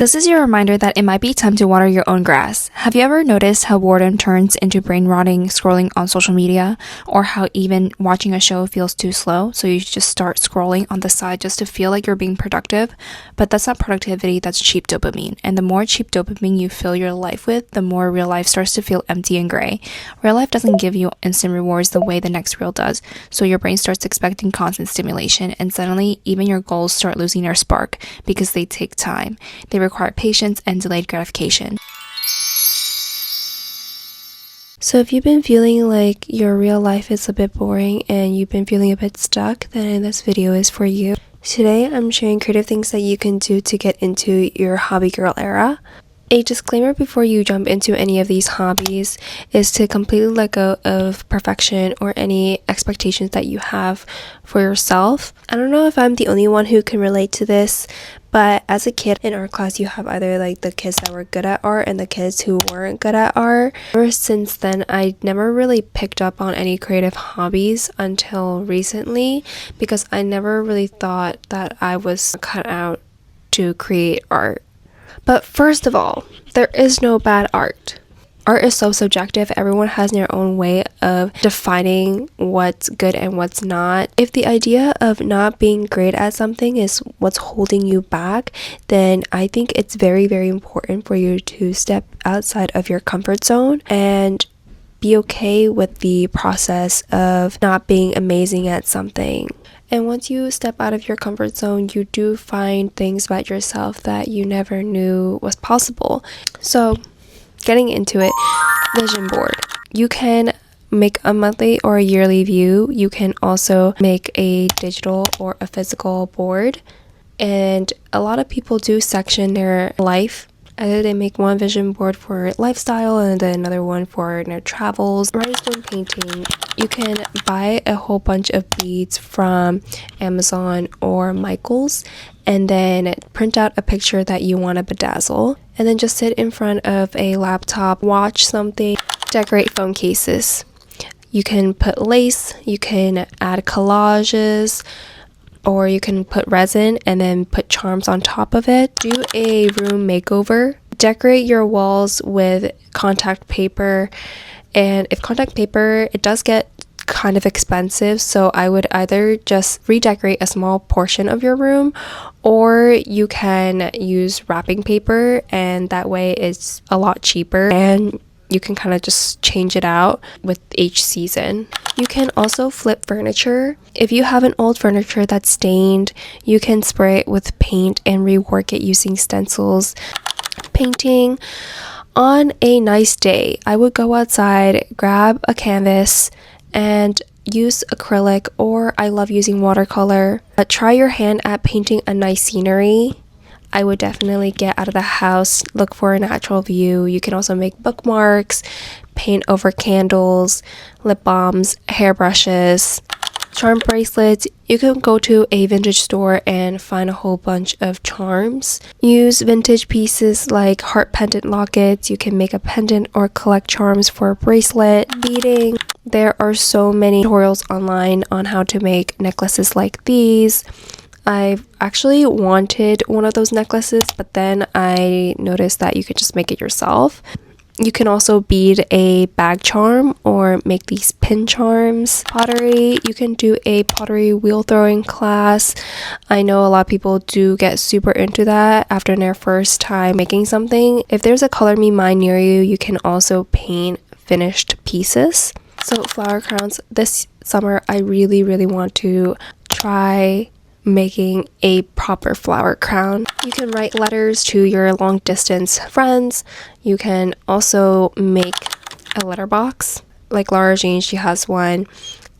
This is your reminder that it might be time to water your own grass. Have you ever noticed how boredom turns into brain rotting scrolling on social media? Or how even watching a show feels too slow, so you just start scrolling on the side just to feel like you're being productive? But that's not productivity, that's cheap dopamine. And the more cheap dopamine you fill your life with, the more real life starts to feel empty and gray. Real life doesn't give you instant rewards the way the next reel does, so your brain starts expecting constant stimulation, and suddenly even your goals start losing their spark because they take time. They require patience and delayed gratification. So if you've been feeling like your real life is a bit boring and you've been feeling a bit stuck, then this video is for you. Today I'm sharing creative things that you can do to get into your hobby girl era. A disclaimer before you jump into any of these hobbies is to completely let go of perfection or any expectations that you have for yourself. I don't know if I'm the only one who can relate to this, but as a kid in art class, you have either like the kids that were good at art and the kids who weren't good at art. Ever since then, I never really picked up on any creative hobbies until recently because I never really thought that I was cut out to create art. But first of all, there is no bad art. Art is so subjective. Everyone has their own way of defining what's good and what's not. If the idea of not being great at something is what's holding you back, then I think it's very, very important for you to step outside of your comfort zone and be okay with the process of not being amazing at something. And once you step out of your comfort zone, you do find things about yourself that you never knew was possible. So, getting into it, vision board. You can make a monthly or a yearly view. You can also make a digital or a physical board. And a lot of people do section their life. Either they make one vision board for lifestyle and then another one for their travels. Rhinestone painting. You can buy a whole bunch of beads from Amazon or Michaels and then print out a picture that you want to bedazzle. And then just sit in front of a laptop, watch something, decorate phone cases. You can put lace, you can add collages, or you can put resin and then put charms on top of it. Do a room makeover. Decorate your walls with contact paper. And if contact paper, it does get kind of expensive, so I would either just redecorate a small portion of your room, or you can use wrapping paper, and that way it's a lot cheaper and you can kind of just change it out with each season. You can also flip furniture. If you have an old furniture that's stained, you can spray it with paint and rework it using stencils. Painting. On a nice day, I would go outside, grab a canvas, and use acrylic, or I love using watercolor. But try your hand at painting a nice scenery. I would definitely get out of the house, look for a natural view. You can also make bookmarks, paint over candles, lip balms, hairbrushes, charm bracelets. You can go to a vintage store and find a whole bunch of charms. Use vintage pieces like heart pendant lockets. You can make a pendant or collect charms for a bracelet. Beading. There are so many tutorials online on how to make necklaces like these. I've actually wanted one of those necklaces, but then I noticed that you could just make it yourself. You can also bead a bag charm or make these pin charms. Pottery, you can do a pottery wheel throwing class. I know a lot of people do get super into that after their first time making something. If there's a Color Me Mine near you, you can also paint finished pieces. So flower crowns, this summer I really want to try making a proper flower crown. You can write letters to your long distance friends. You can also make a letterbox. Like Laura Jean, she has one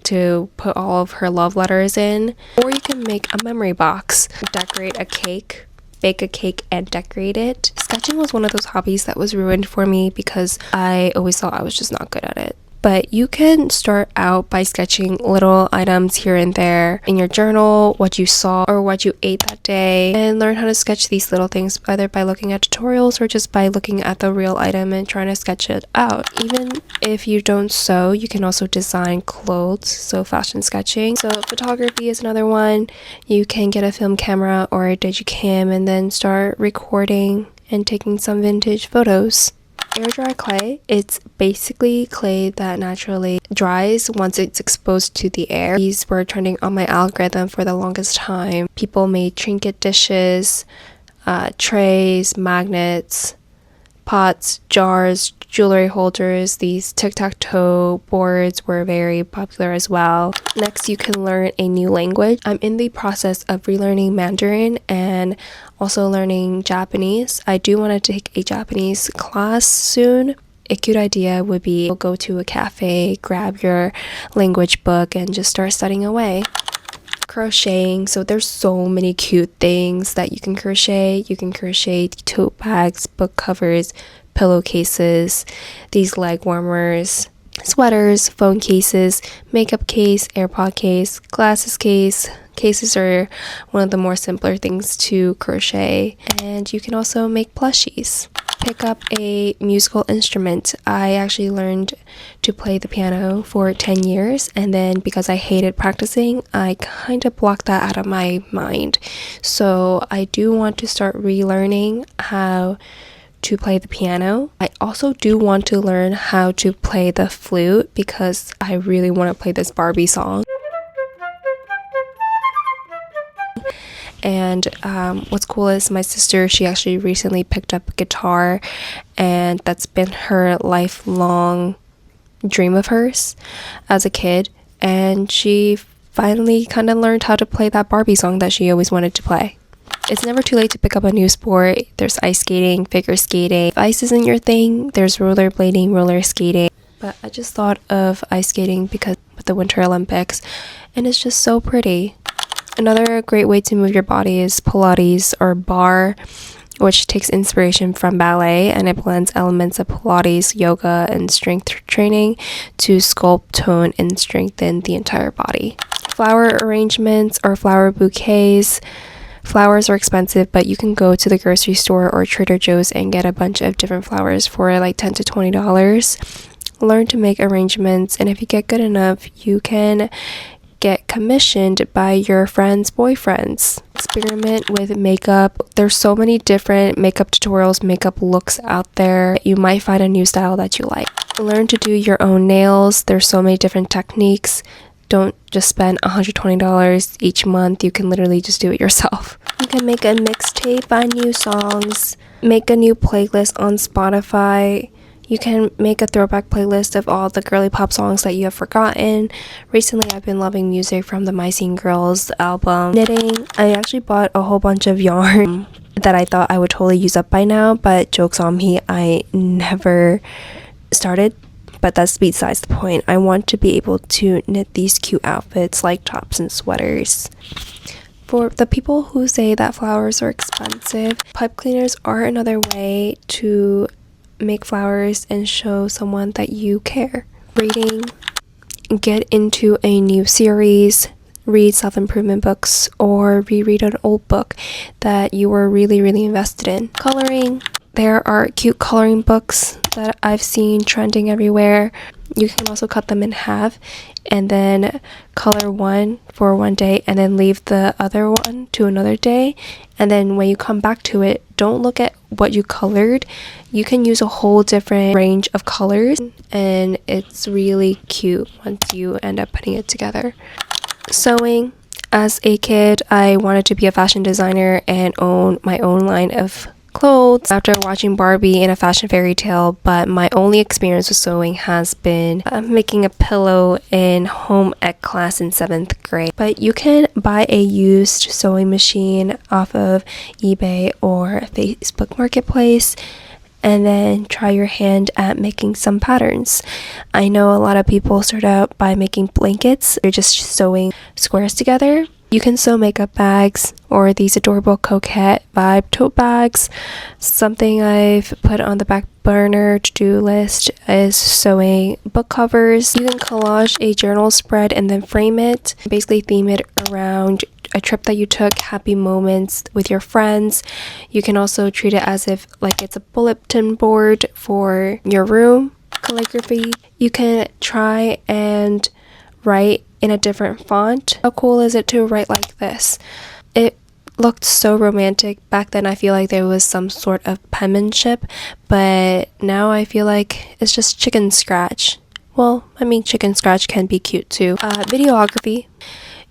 to put all of her love letters in. Or you can make a memory box. Decorate a cake. Bake a cake and decorate it. Sketching was one of those hobbies that was ruined for me because I always thought I was just not good at it. But you can start out by sketching little items here and there in your journal, what you saw or what you ate that day, and learn how to sketch these little things either by looking at tutorials or just by looking at the real item and trying to sketch it out. Even if you don't sew, you can also design clothes, so fashion sketching. So photography is another one. You can get a film camera or a digicam and then start recording and taking some vintage photos. Air dry clay, it's basically clay that naturally dries once it's exposed to the air. These were trending on my algorithm for the longest time. People made trinket dishes, trays, magnets, pots, jars, jewelry holders. These tic-tac-toe boards were very popular as well. Next, you can learn a new language. I'm in the process of relearning Mandarin and also learning Japanese. I do want to take a Japanese class soon. A cute idea would be go to a cafe, grab your language book, and just start studying away. Crocheting, so there's so many cute things that you can crochet. You can crochet tote bags, book covers, pillowcases, these leg warmers, sweaters, phone cases, makeup case, AirPod case, glasses case. Cases are one of the more simpler things to crochet, and you can also make plushies. Pick up a musical instrument. I actually learned to play the piano for 10 years, and then because I hated practicing, I kind of blocked that out of my mind. So I do want to start relearning how to play the piano. I also do want to learn how to play the flute because I really want to play this Barbie song. And what's cool is my sister, she actually recently picked up a guitar, and that's been her lifelong dream of hers as a kid, and she finally kind of learned how to play that Barbie song that she always wanted to play. It's never too late to pick up a new sport. There's ice skating, figure skating. If ice isn't your thing, there's rollerblading, roller skating. But I just thought of ice skating because with the Winter Olympics, and it's just so pretty. Another great way to move your body is Pilates or bar, which takes inspiration from ballet, and it blends elements of Pilates, yoga, and strength training to sculpt, tone, and strengthen the entire body. Flower arrangements or flower bouquets. Flowers are expensive, but you can go to the grocery store or Trader Joe's and get a bunch of different flowers for like $10 to $20. Learn to make arrangements, and if you get good enough, you can get commissioned by your friends' boyfriends. Experiment with makeup. There's so many different makeup tutorials, makeup looks out there. You might find a new style that you like. Learn to do your own nails. There's so many different techniques. Don't just spend $120 each month. You can literally just do it yourself. You can make a mixtape, find new songs, make a new playlist on Spotify. You can make a throwback playlist of all the girly pop songs that you have forgotten. Recently, I've been loving music from the My Scene Girls album. Knitting, I actually bought a whole bunch of yarn that I thought I would totally use up by now, but joke's on me, I never started. But that's besides the point. I want to be able to knit these cute outfits like tops and sweaters. For the people who say that flowers are expensive, pipe cleaners are another way to make flowers and show someone that you care. Reading, get into a new series, read self-improvement books, or reread an old book that you were really invested in. Coloring, there are cute coloring books that I've seen trending everywhere. You can also cut them in half and then color one for one day and then leave the other one to another day, and then when you come back to it, don't look at what you colored. You can use a whole different range of colors, and it's really cute once you end up putting it together. Sewing. As a kid, I wanted to be a fashion designer and own my own line of clothes after watching Barbie in a fashion fairy tale, but my only experience with sewing has been making a pillow in home ec class in 7th grade. But you can buy a used sewing machine off of eBay or Facebook Marketplace and then try your hand at making some patterns. I know a lot of people start out by making blankets. They're just sewing squares together. You can sew makeup bags or these adorable coquette vibe tote bags. Something I've put on the back burner to-do list is sewing book covers. You can collage a journal spread and then frame it. Basically theme it around a trip that you took, happy moments with your friends. You can also treat it as if like it's a bulletin board for your room. Calligraphy. You can try and write in a different font. How cool is it to write like this? It looked so romantic. Back then I feel like there was some sort of penmanship, but now I feel like it's just chicken scratch. Well, I mean chicken scratch can be cute too. Videography.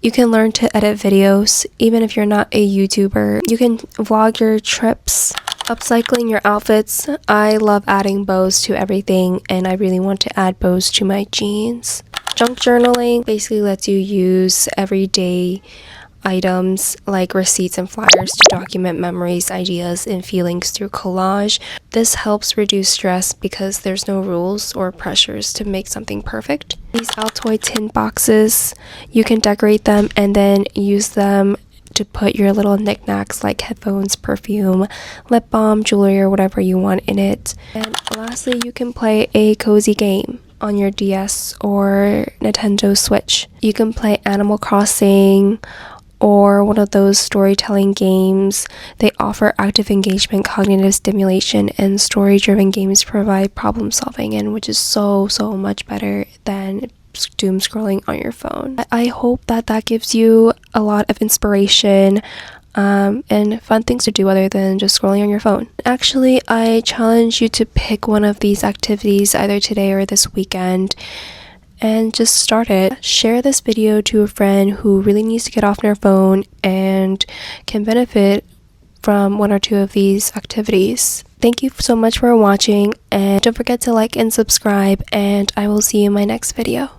You can learn to edit videos even if you're not a YouTuber. You can vlog your trips. Upcycling your outfits. I love adding bows to everything and I really want to add bows to my jeans. Junk journaling basically lets you use everyday items like receipts and flyers to document memories, ideas, and feelings through collage. This helps reduce stress because there's no rules or pressures to make something perfect. These Altoid tin boxes, you can decorate them and then use them to put your little knickknacks like headphones, perfume, lip balm, jewelry, or whatever you want in it. And lastly, you can play a cozy game on your DS or Nintendo Switch. You can play Animal Crossing or one of those storytelling games. They offer active engagement, cognitive stimulation, and story-driven games provide problem solving, and which is so much better than doom scrolling on your phone. I hope that gives you a lot of inspiration and fun things to do other than just scrolling on your phone. Actually, I challenge you to pick one of these activities either today or this weekend and just start it. Share this video to a friend who really needs to get off their phone and can benefit from one or two of these activities. Thank you so much for watching, and don't forget to like and subscribe, and I will see you in my next video.